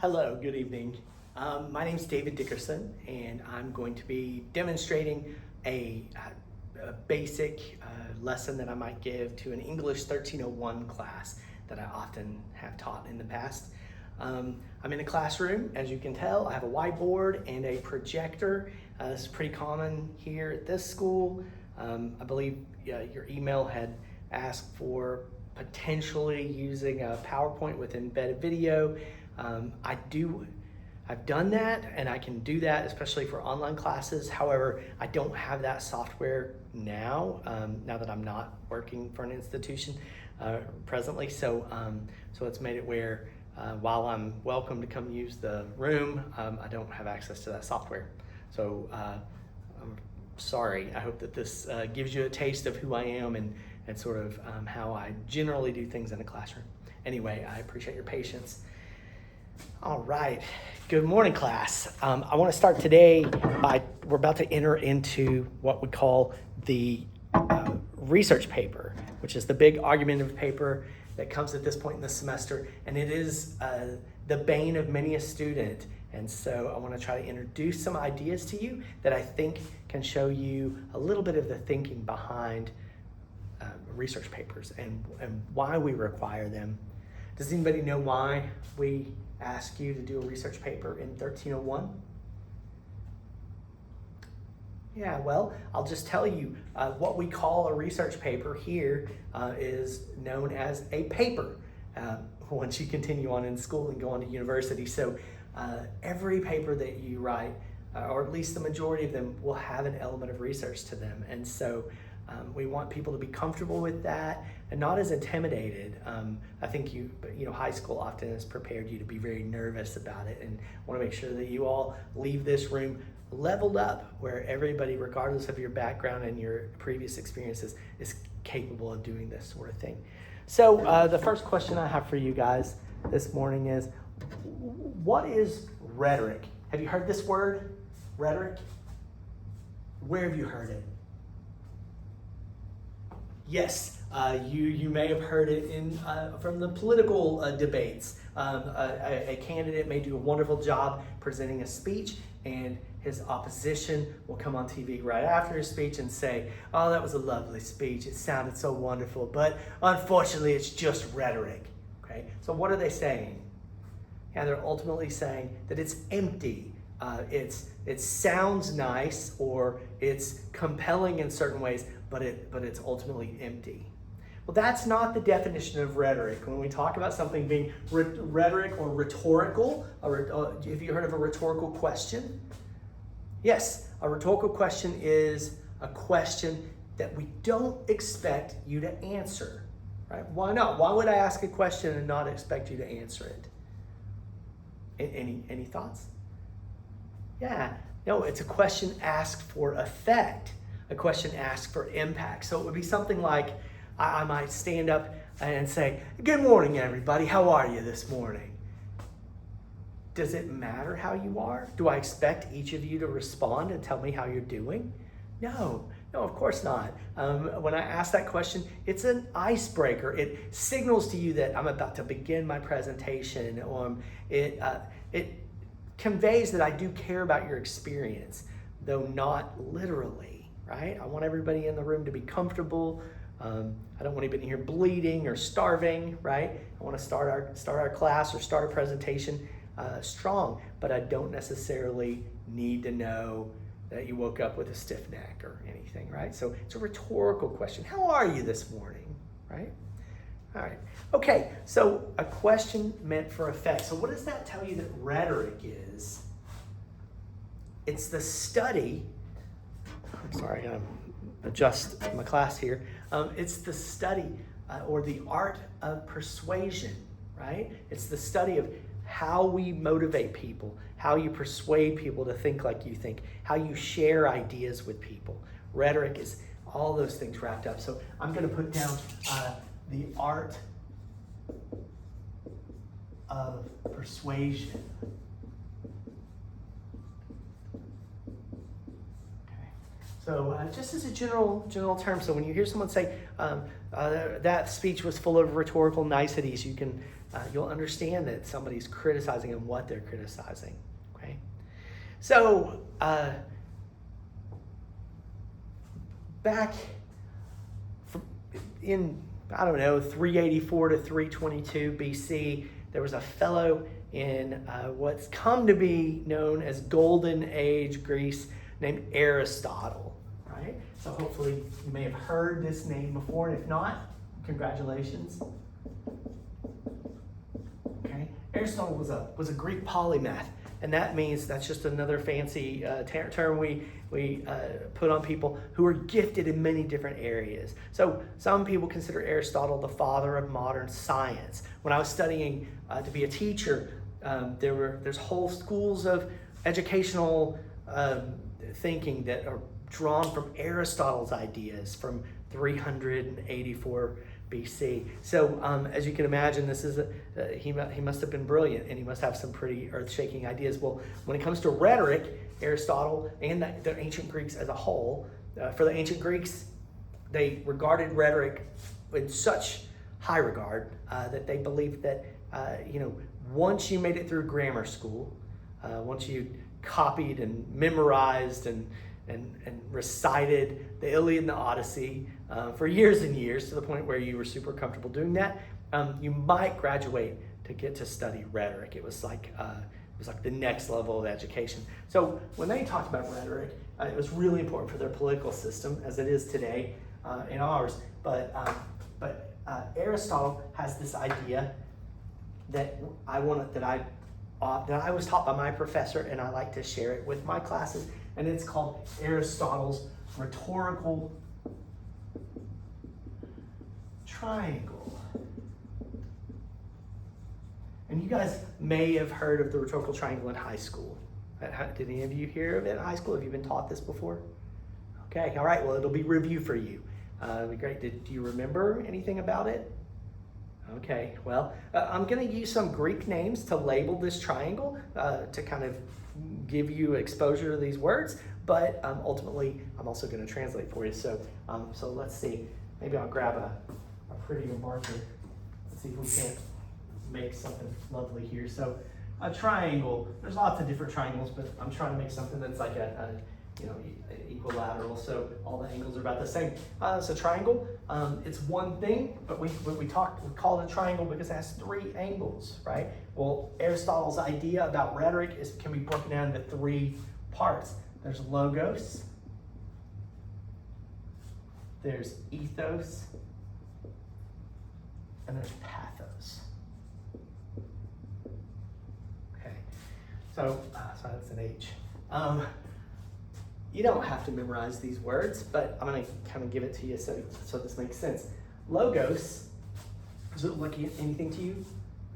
Hello, good evening. My name is David Dickerson, and I'm going to be demonstrating a basic lesson that I might give to an English 1301 class that I often have taught in the past. I'm in a classroom, as you can tell. I have a whiteboard and a projector. This is pretty common here at this school. I believe your email had asked for potentially using a PowerPoint with embedded video. I've done that, and I can do that, especially for online classes. However, I don't have that software now, now that I'm not working for an institution presently. So it's made it where while I'm welcome to come use the room, I don't have access to that software. So I'm sorry. I hope that this gives you a taste of who I am and sort of how I generally do things in a classroom. Anyway, I appreciate your patience. All right, good morning, class. I want to start today we're about to enter into what we call the research paper, which is the big argumentative paper that comes at this point in the semester, and it is the bane of many a student. And so I want to try to introduce some ideas to you that I think can show you a little bit of the thinking behind research papers and why we require them. Does anybody know why we ask you to do a research paper in 1301? Yeah, well, I'll just tell you what we call a research paper here is known as a paper once you continue on in school and go on to university. So every paper that you write, or at least the majority of them, will have an element of research to them. And so we want people to be comfortable with that and not as intimidated. I think high school often has prepared you to be very nervous about it, and want to make sure that you all leave this room leveled up, where everybody, regardless of your background and your previous experiences, is capable of doing this sort of thing. So the first question I have for you guys this morning is, what is rhetoric? Have you heard this word, rhetoric? Where have you heard it? Yes, you may have heard it from the political debates. A candidate may do a wonderful job presenting a speech, and his opposition will come on TV right after his speech and say, "Oh, that was a lovely speech. It sounded so wonderful, but unfortunately it's just rhetoric." Okay, so what are they saying? Yeah, they're ultimately saying that it's empty. It sounds nice, or it's compelling in certain ways, but it's ultimately empty. Well, that's not the definition of rhetoric. When we talk about something being rhetoric or rhetorical, have you heard of a rhetorical question? Yes, a rhetorical question is a question that we don't expect you to answer. Right? Why not? Why would I ask a question and not expect you to answer it? Any thoughts? Yeah, no, it's a question asked for effect, a question asked for impact. So it would be something like, I might stand up and say, "Good morning, everybody. How are you this morning?" Does it matter how you are? Do I expect each of you to respond and tell me how you're doing? No, of course not. When I ask that question, it's an icebreaker. It signals to you that I'm about to begin my presentation. It conveys that I do care about your experience, though not literally, right? I want everybody in the room to be comfortable. I don't want anybody here bleeding or starving, right? I want to start our class or start a presentation strong, but I don't necessarily need to know that you woke up with a stiff neck or anything, right? So it's a rhetorical question. How are you this morning, right? All right. Okay, so a question meant for effect. So what does that tell you that rhetoric is? It's the study. I'm sorry, I gotta adjust my class here. It's the study or the art of persuasion, right? It's the study of how we motivate people, how you persuade people to think like you think, how you share ideas with people. Rhetoric is all those things wrapped up. So I'm going to put down the art of persuasion. Okay. So just as a general term, so when you hear someone say, that speech was full of rhetorical niceties. You'll understand that somebody's criticizing and what they're criticizing. Okay, so back in 384 to 322 BC, there was a fellow in what's come to be known as Golden Age Greece named Aristotle. Right? So hopefully you may have heard this name before, and if not, congratulations. Okay, Aristotle was a Greek polymath, and that means that's just another fancy term we put on people who are gifted in many different areas. So some people consider Aristotle the father of modern science. When I was studying to be a teacher, there's whole schools of educational thinking that are drawn from Aristotle's ideas from 384 BC. So as you can imagine, this is he must have been brilliant, and he must have some pretty earth-shaking ideas. Well, when it comes to rhetoric, Aristotle and the ancient Greeks as a whole, for the ancient Greeks, they regarded rhetoric in such high regard that they believed that once you made it through grammar school, once you copied and memorized and recited the Iliad and the Odyssey for years and years, to the point where you were super comfortable doing that, you might graduate to get to study rhetoric. It was like the next level of education. So when they talked about rhetoric, it was really important for their political system, as it is today in ours. But Aristotle has this idea that I was taught by my professor, and I like to share it with my classes, and it's called Aristotle's rhetorical triangle. And you guys may have heard of the rhetorical triangle in high school. Did any of you hear of it in high school? Have you been taught this before? Okay, all right, well, it'll be review for you. It'll be great. Do you remember anything about it? Okay, well, I'm going to use some Greek names to label this triangle to kind of give you exposure to these words, but ultimately I'm also going to translate for you. So let's see. Maybe I'll grab a prettier marker. Let's see if we can't make something lovely here. So a triangle, there's lots of different triangles, but I'm trying to make something that's like a equilateral, so all the angles are about the same. So triangle, it's one thing, but we call it a triangle because it has three angles, right? Well, Aristotle's idea about rhetoric can be broken down into three parts. There's logos, there's ethos, and there's pathos. Okay, so that's an H. You don't have to memorize these words, but I'm going to kind of give it to you so this makes sense. Logos, does it look like anything to you?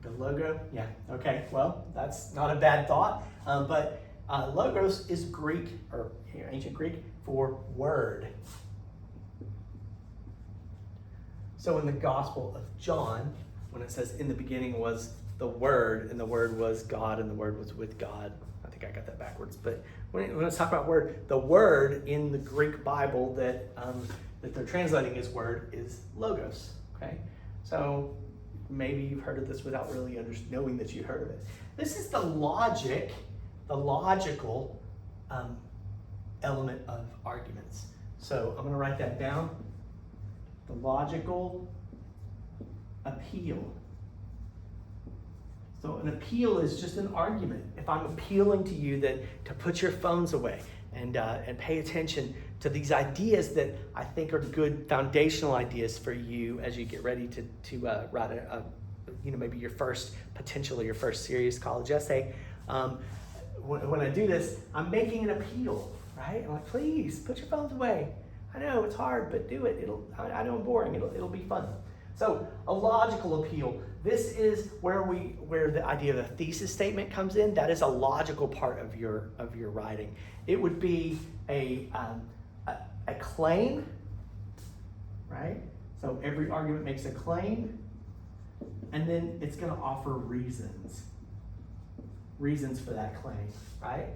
Like a logo? Yeah, okay, well, that's not a bad thought, but logos is Greek, or ancient Greek, for word. So in the Gospel of John, when it says in the beginning was the Word, and the Word was God, and the Word was with God, I think I got that backwards, but when it's talking about word, the word in the Greek Bible that they're translating as word is logos, okay? So maybe you've heard of this without really knowing that you heard of it. This is the logical element of arguments. So I'm going to write that down. The logical appeal. So an appeal is just an argument. If I'm appealing to you to put your phones away and pay attention to these ideas that I think are good foundational ideas for you as you get ready to write maybe your first serious college essay. When I do this, I'm making an appeal, right? I'm like, please put your phones away. I know it's hard, but do it. I know I'm boring. It'll be fun. So a logical appeal. This is where the idea of a thesis statement comes in. That is a logical part of your writing. It would be a claim, right? So every argument makes a claim, and then it's going to offer reasons for that claim, right?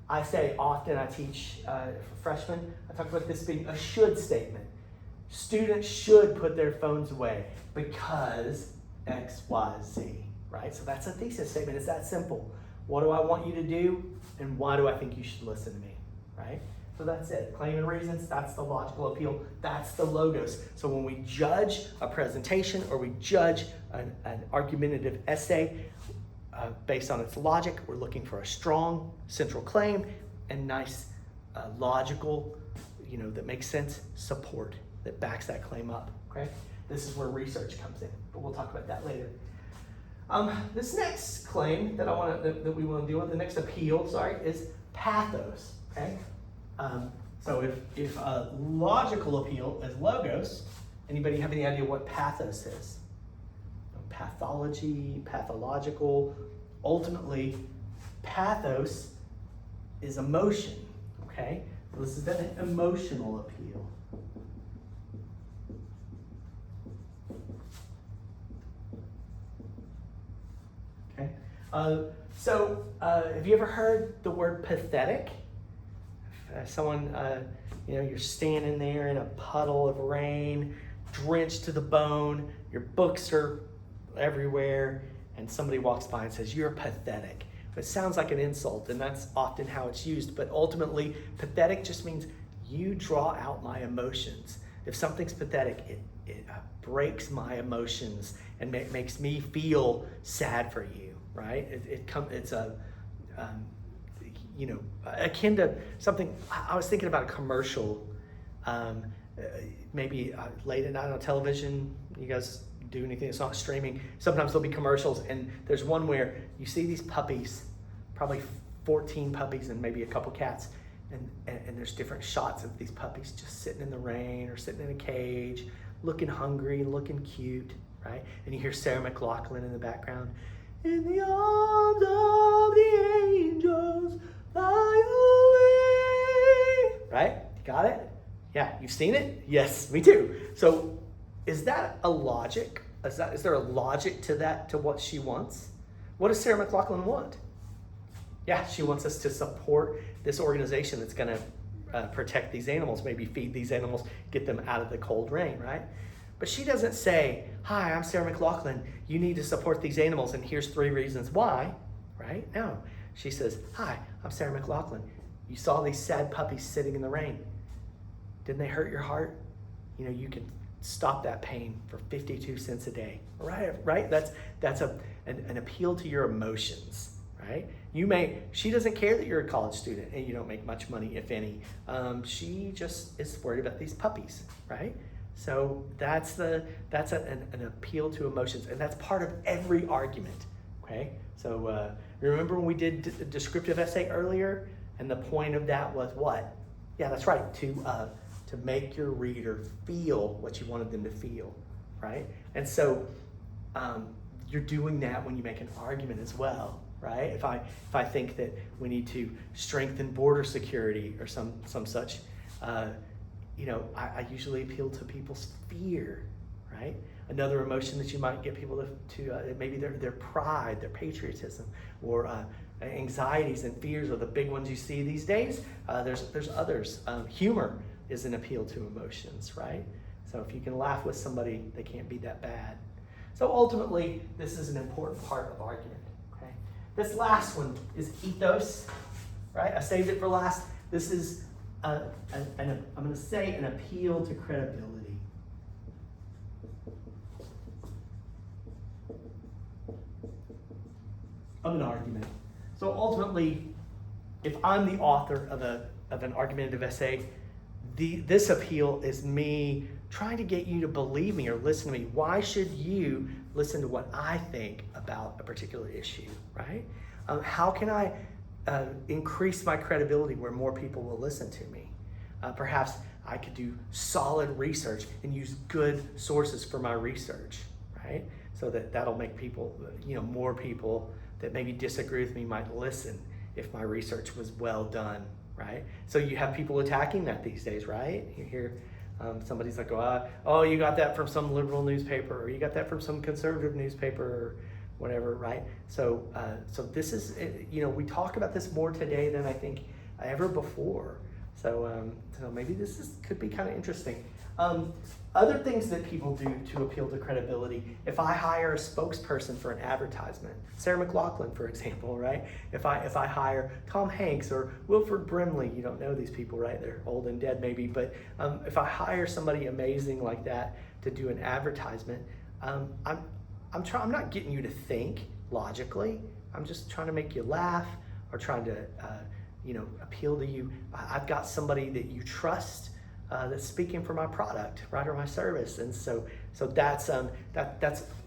I say often, I teach freshmen, I talk about this being a should statement. students should put their phones away because X, Y, Z, right? So that's a thesis statement. It's that simple. What do I want you to do, and why do I think you should listen to me, right? So that's it. Claim and reasons, that's the logical appeal. That's the logos. So when we judge a presentation or we judge an argumentative essay based on its logic, we're looking for a strong central claim and nice logical, that makes sense, support that backs that claim up, okay? This is where research comes in, but we'll talk about that later. This next claim that we want to deal with, the next appeal, is pathos, okay? So if logical appeal is logos, anybody have any idea what pathos is? Pathology, pathological. Ultimately, pathos is emotion, okay? So this is an emotional appeal. Okay. Have you ever heard the word pathetic? Someone, you're standing there in a puddle of rain, drenched to the bone, your books are everywhere, and somebody walks by and says, "You're pathetic." It sounds like an insult, and that's often how it's used, but ultimately, pathetic just means you draw out my emotions. If something's pathetic, it breaks my emotions and makes me feel sad for you, right? It's akin to something. I was thinking about a commercial, maybe late at night on television. You guys do anything that's not streaming? Sometimes there'll be commercials, and there's one where you see these puppies, probably 14 puppies and maybe a couple cats, and there's different shots of these puppies just sitting in the rain or sitting in a cage, looking hungry, looking cute, right? And you hear Sarah McLachlan in the background. In the arms of the angels, fly away. Right? Got it? Yeah, you've seen it? Yes, me too. So is that a logic? Is there a logic to that, to what she wants? What does Sarah McLachlan want? Yeah, she wants us to support this organization that's going to protect these animals, maybe feed these animals, get them out of the cold rain, right? But she doesn't say, "Hi, I'm Sarah McLachlan. You need to support these animals, and here's 3 reasons why," right? No. She says, "Hi, I'm Sarah McLachlan. You saw these sad puppies sitting in the rain. Didn't they hurt your heart? You can stop that pain for 52 cents a day." Right? That's an appeal to your emotions, right? She doesn't care that you're a college student and you don't make much money, if any. She just is worried about these puppies, right? So that's an appeal to emotions, and that's part of every argument, okay? So remember when we did a descriptive essay earlier, and the point of that was what? Yeah, that's right, to make your reader feel what you wanted them to feel, right? And so you're doing that when you make an argument as well, right? If I think that we need to strengthen border security or some such, I usually appeal to people's fear, right? Another emotion that you might get people to maybe their pride, their patriotism, or anxieties and fears are the big ones you see these days. There's others. Humor is an appeal to emotions, right? So if you can laugh with somebody, they can't be that bad. So ultimately, this is an important part of argument, okay? This last one is ethos, right? I saved it for last. This is I'm going to say an appeal to credibility. Of an argument. So ultimately, if I'm the author of an argumentative essay, this appeal is me trying to get you to believe me or listen to me. Why should you listen to what I think about a particular issue, right? How can I increase my credibility where more people will listen to me? Perhaps I could do solid research and use good sources for my research, right? So that'll make people, more people that maybe disagree with me might listen if my research was well done, right? So you have people attacking that these days, right? You hear somebody's like, "Oh, you got that from some liberal newspaper, or you got that from some conservative newspaper," or whatever, right? So this is, we talk about this more today than I think ever before. So maybe could be kind of interesting. Other things that people do to appeal to credibility, if I hire a spokesperson for an advertisement, Sarah McLachlan, for example, right? If I hire Tom Hanks or Wilford Brimley, you don't know these people, right? They're old and dead maybe, but if I hire somebody amazing like that to do an advertisement, I'm not getting you to think logically. I'm just trying to make you laugh or trying to appeal to you. I've got somebody that you trust that's speaking for my product, right, or my service, and so that's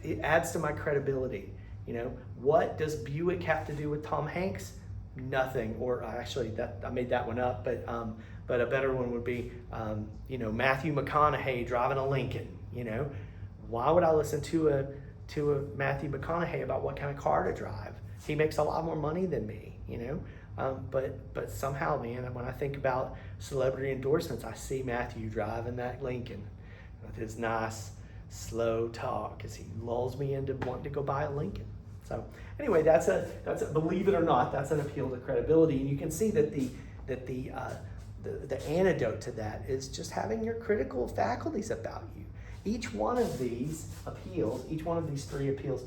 it adds to my credibility. What does Buick have to do with Tom Hanks? Nothing. Or actually, I made that one up, but a better one would be Matthew McConaughey driving a Lincoln. Why would I listen to a Matthew McConaughey about what kind of car to drive? He makes a lot more money than me. But somehow, man, when I think about celebrity endorsements, I see Matthew driving that Lincoln with his nice, slow talk as he lulls me into wanting to go buy a Lincoln. So anyway, that's a believe it or not, that's an appeal to credibility, and you can see that the antidote to that is just having your critical faculties about you. Each one of these appeals, each one of these three appeals,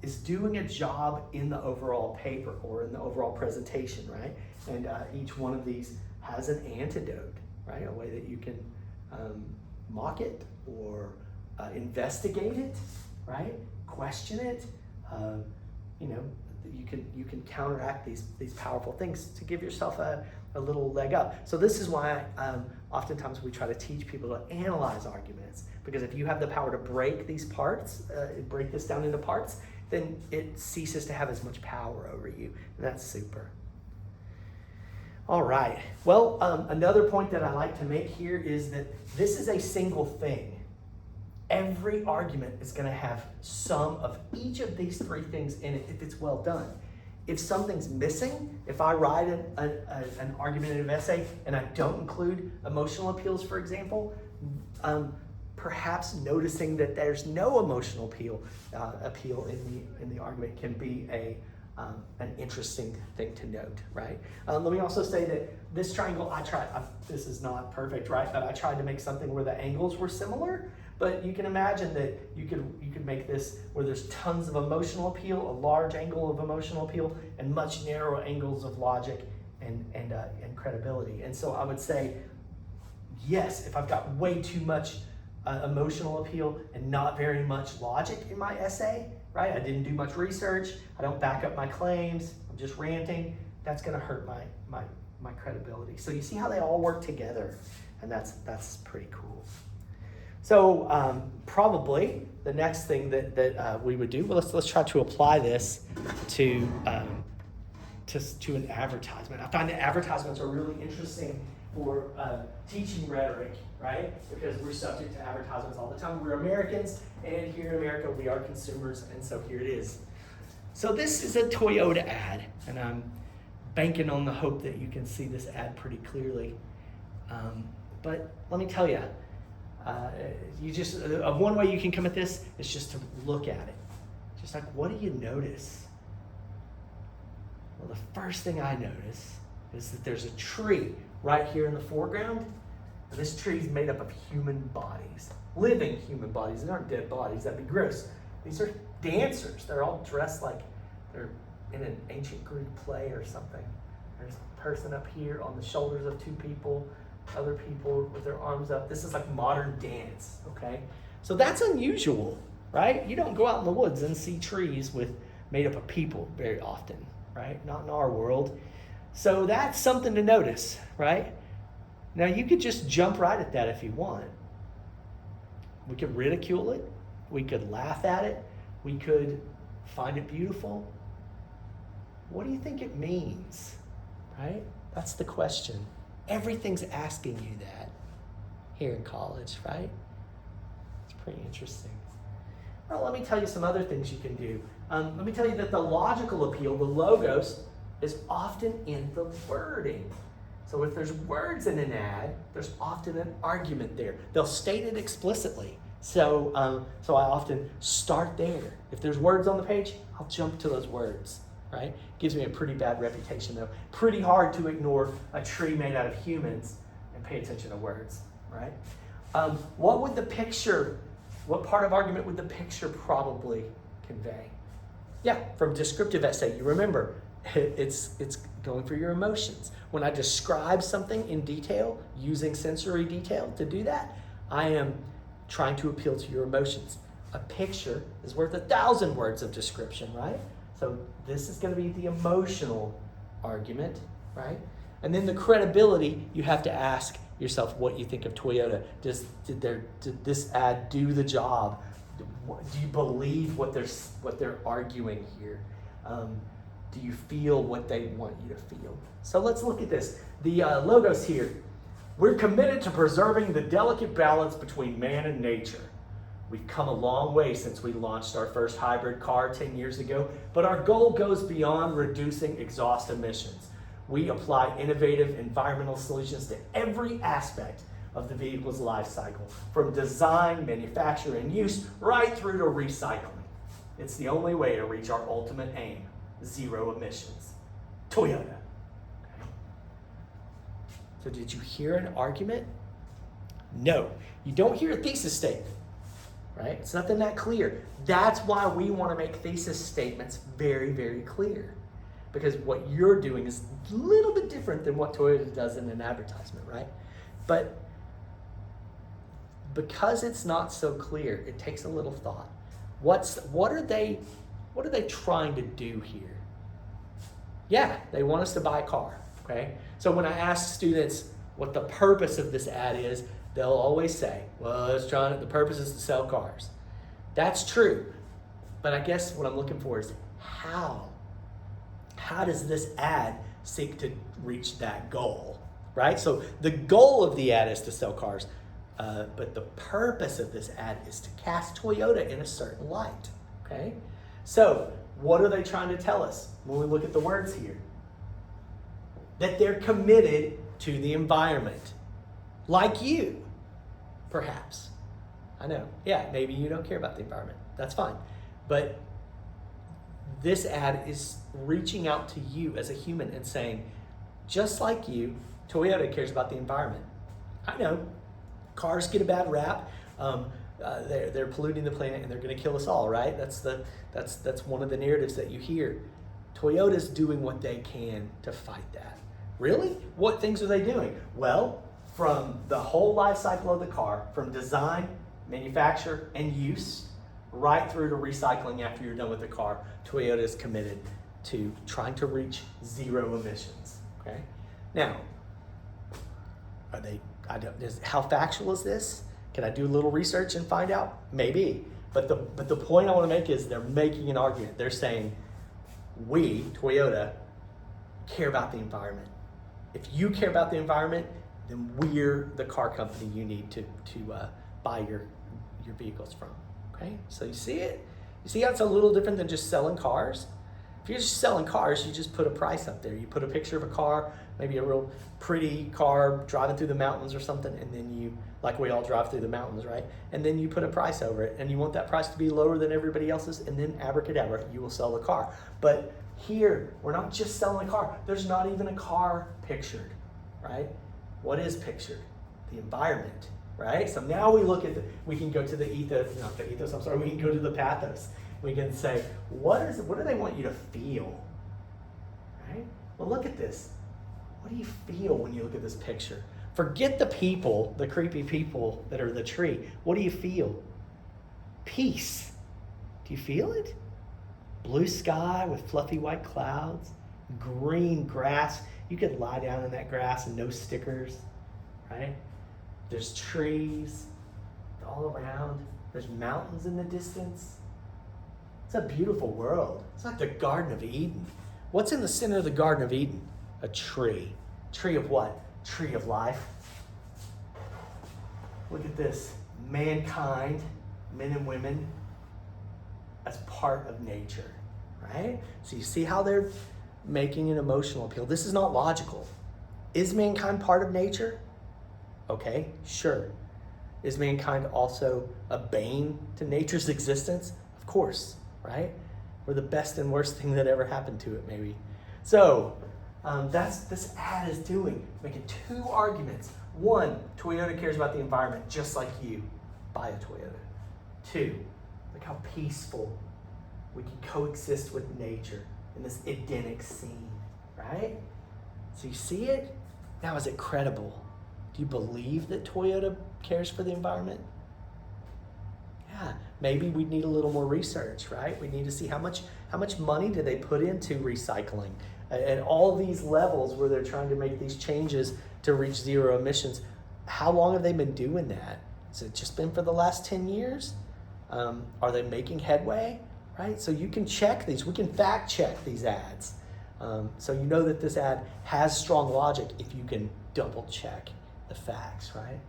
is doing a job in the overall paper or in the overall presentation, right? And each one of these has an antidote, right? A way that you can mock it or investigate it, right? Question it. You can counteract these powerful things to give yourself a little leg up. So this is why oftentimes we try to teach people to analyze arguments, because if you have the power to break these parts, break this down into parts, then it ceases to have as much power over you. And that's super. All right. Well, another point that I like to make here is that this is a single thing. Every argument is going to have some of each of these three things in it if it's well done. If something's missing, if I write an argumentative essay and I don't include emotional appeals, for example, perhaps noticing that there's no emotional appeal in the argument can be an interesting thing to note, right? Let me also say that this triangle, this is not perfect, right? But I tried to make something where the angles were similar. But you can imagine that you could make this where there's tons of emotional appeal, a large angle of emotional appeal, and much narrower angles of logic and credibility. And so I would say, yes, if I've got way too much emotional appeal and not very much logic in my essay, right? I didn't do much research. I don't back up my claims. I'm just ranting. That's going to hurt my credibility. So you see how they all work together, and that's pretty cool. So probably the next thing that we would do, well, let's try to apply this to an advertisement. I find that advertisements are really interesting for teaching rhetoric, right? Because we're subject to advertisements all the time. We're Americans, and here in America we are consumers, and so here it is. So this is a Toyota ad, and I'm banking on the hope that you can see this ad pretty clearly. But let me tell you, one way you can come at this is just to look at it. Just like, what do you notice? Well, the first thing I notice is that there's a tree right here in the foreground. And this tree is made up of human bodies, living human bodies. They aren't dead bodies. That'd be gross. These are dancers. They're all dressed like they're in an ancient Greek play or something. There's a person up here on the shoulders of two people, other people with their arms up. This is like modern dance, okay? So that's unusual, right? You don't go out in the woods and see trees made up of people very often, right? Not in our world. So that's something to notice, right? Now you could just jump right at that if you want. We could ridicule it. We could laugh at it. We could find it beautiful. What do you think it means, right? That's the question. Everything's asking you that here in college, right? It's pretty interesting. Well, let me tell you some other things you can do. Let me tell you that the logical appeal, the logos, is often in the wording. So if there's words in an ad, there's often an argument there. They'll state it explicitly. So I often start there. If there's words on the page, I'll jump to those words. Right? Gives me a pretty bad reputation, though. Pretty hard to ignore a tree made out of humans and pay attention to words, right? What part of argument would the picture probably convey? Yeah, from descriptive essay, you remember, it's going for your emotions. When I describe something in detail, using sensory detail to do that, I am trying to appeal to your emotions. A picture is worth 1,000 words of description, right? So this is going to be the emotional argument, right? And then the credibility, you have to ask yourself what you think of Toyota. Did this ad do the job? Do you believe what they're arguing here? Do you feel what they want you to feel? So let's look at this. The logos here. We're committed to preserving the delicate balance between man and nature. We've come a long way since we launched our first hybrid car 10 years ago, but our goal goes beyond reducing exhaust emissions. We apply innovative environmental solutions to every aspect of the vehicle's life cycle, from design, manufacture, and use, right through to recycling. It's the only way to reach our ultimate aim, zero emissions. Toyota. So did you hear an argument? No. You don't hear a thesis statement, right? It's nothing that clear. That's why we want to make thesis statements very, very clear. Because what you're doing is a little bit different than what Toyota does in an advertisement, right? But because it's not so clear, it takes a little thought. What are they trying to do here? Yeah, they want us to buy a car, okay? So when I ask students what the purpose of this ad is, they'll always say, well, the purpose is to sell cars. That's true. But I guess what I'm looking for is how? How does this ad seek to reach that goal, right? So the goal of the ad is to sell cars, but the purpose of this ad is to cast Toyota in a certain light, okay? So what are they trying to tell us when we look at the words here? That they're committed to the environment, like you, perhaps. I know, yeah, maybe you don't care about the environment. That's fine. But this ad is reaching out to you as a human and saying, just like you, Toyota cares about the environment. I know, cars get a bad rap. They're polluting the planet and they're going to kill us all, right? That's one of the narratives that you hear. Toyota's doing what they can to fight that. Really? What things are they doing? Well, from the whole life cycle of the car, from design, manufacture, and use, right through to recycling after you're done with the car, Toyota is committed to trying to reach zero emissions. Okay? Now, how factual is this? Can I do a little research and find out? Maybe. But the point I want to make is they're making an argument. They're saying, we, Toyota, care about the environment. If you care about the environment, then we're the car company you need to buy your vehicles from. Okay? So you see it? You see how it's a little different than just selling cars? If you're just selling cars, you just put a price up there. You put a picture of a car, maybe a real pretty car driving through the mountains or something, and then you, like we all drive through the mountains, right? And then you put a price over it, and you want that price to be lower than everybody else's, and then abracadabra, you will sell the car. But here, we're not just selling a car. There's not even a car pictured, right? What is pictured? The environment, right? So now we can go to the ethos, we can go to the pathos. We can say, what do they want you to feel? Right? Well, look at this. What do you feel when you look at this picture? Forget the people, the creepy people that are the tree. What do you feel? Peace. Do you feel it? Blue sky with fluffy white clouds, green grass. You could lie down in that grass and no stickers, right? There's trees all around. There's mountains in the distance. It's a beautiful world. It's like the Garden of Eden. What's in the center of the Garden of Eden? A tree. Tree of what? Tree of life. Look at this. Mankind, men and women, as part of nature, right? So you see how they're making an emotional appeal. This is not logical. Is mankind part of nature? Okay, sure. Is mankind also a bane to nature's existence? Of course, right? We're the best and worst thing that ever happened to it, maybe. So that's this ad is doing, making two arguments. 1, Toyota cares about the environment just like you. Buy a Toyota. 2, look how peaceful we can coexist with nature in this Edenic scene, right? So you see it? Now, is it credible? Do you believe that Toyota cares for the environment? Yeah, maybe we need a little more research, right? We need to see how much money do they put into recycling at all these levels where they're trying to make these changes to reach zero emissions. How long have they been doing that? Has it just been for the last 10 years? Are they making headway, right? So you can check these. We can fact check these ads. So you know that this ad has strong logic if you can double check the facts, right?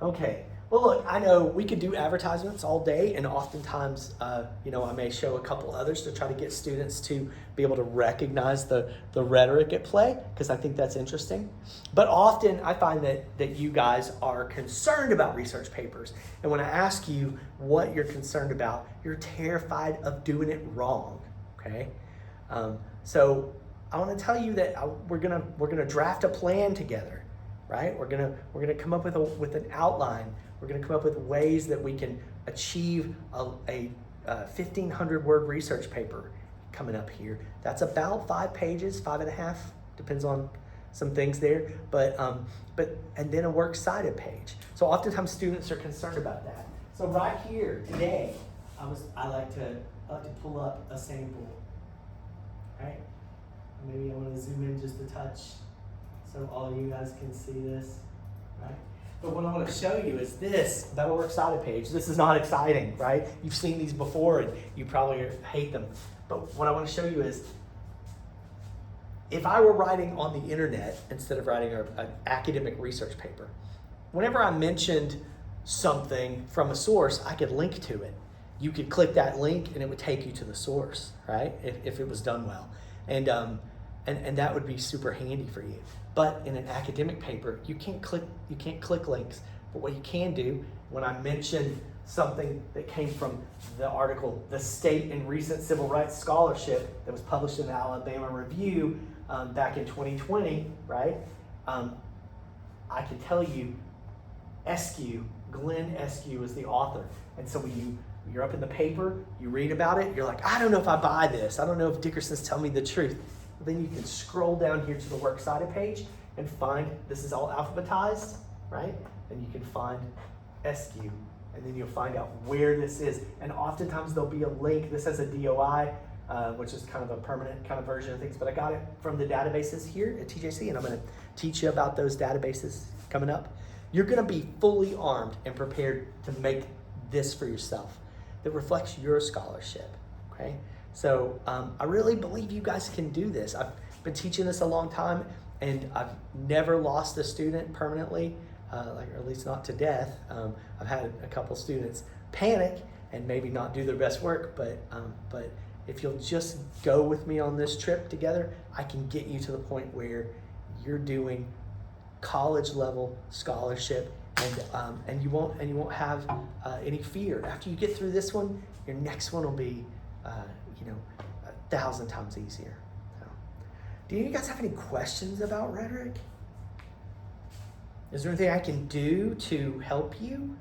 Okay. Well, look, I know we could do advertisements all day, and oftentimes, I may show a couple others to try to get students to be able to recognize the rhetoric at play, because I think that's interesting. But often I find that you guys are concerned about research papers. And when I ask you what you're concerned about, you're terrified of doing it wrong, okay? So I want to tell you that we're gonna draft a plan together, right? We're gonna come up with an outline. We're going to come up with ways that we can achieve a 1,500 word research paper coming up here. That's about 5 pages, 5.5, depends on some things there. But and then a works cited page. So oftentimes students are concerned about that. So right here today, I like to pull up a sample. Right? Maybe I want to zoom in just a touch so all of you guys can see this. Right? But what I want to show you is this, that works cited page. This is not exciting, right? You've seen these before and you probably hate them. But what I want to show you is, if I were writing on the internet instead of writing an academic research paper, whenever I mentioned something from a source, I could link to it. You could click that link and it would take you to the source, right? If it was done well. And that would be super handy for you. But in an academic paper, you can't click links. But what you can do, when I mention something that came from the article, The State in Recent Civil Rights Scholarship, that was published in the Alabama Review back in 2020, right? I can tell you, Glenn Eskew is the author. And so when you're up in the paper, you read about it, you're like, I don't know if I buy this. I don't know if Dickerson's telling me the truth. Then you can scroll down here to the works cited page and find, this is all alphabetized, right? And you can find Eskew, and then you'll find out where this is. And oftentimes there'll be a link. This has a DOI, which is kind of a permanent kind of version of things, but I got it from the databases here at TJC, and I'm gonna teach you about those databases coming up. You're gonna be fully armed and prepared to make this for yourself that reflects your scholarship, okay? So I really believe you guys can do this. I've been teaching this a long time, and I've never lost a student permanently, or at least not to death. I've had a couple students panic and maybe not do their best work, but if you'll just go with me on this trip together, I can get you to the point where you're doing college level scholarship, and you won't have any fear. After you get through this one, your next one will be 1,000 times easier. So, do you guys have any questions about rhetoric? Is there anything I can do to help you?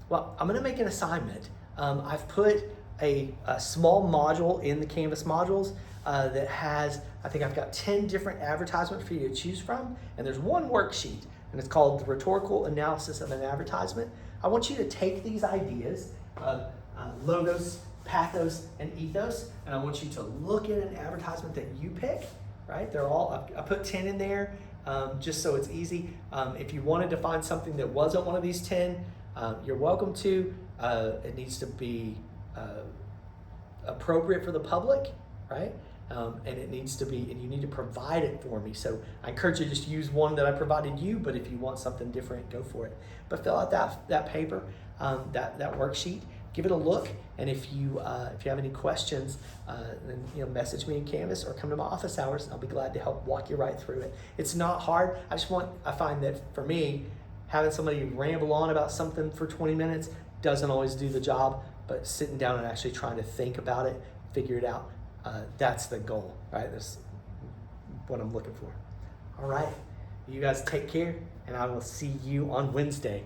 Well, I'm going to make an assignment. I've put a small module in the Canvas modules that has, I think I've got 10 different advertisements for you to choose from, and there's one worksheet, and it's called the Rhetorical Analysis of an Advertisement. I want you to take these ideas, logos, pathos, and ethos, and I want you to look at an advertisement that you pick, right? They're all, I put 10 in there just so it's easy. If you wanted to find something that wasn't one of these 10, you're welcome to. It needs to be appropriate for the public, right? And it needs to be, and you need to provide it for me. So I encourage you to just use one that I provided you, but if you want something different, go for it. But fill out that paper, that worksheet. Give it a look, and if you have any questions, then message me in Canvas or come to my office hours, and I'll be glad to help walk you right through it. It's not hard. I find that for me, having somebody ramble on about something for 20 minutes doesn't always do the job, but sitting down and actually trying to think about it, figure it out, that's the goal, right? That's what I'm looking for. All right. You guys take care, and I will see you on Wednesday.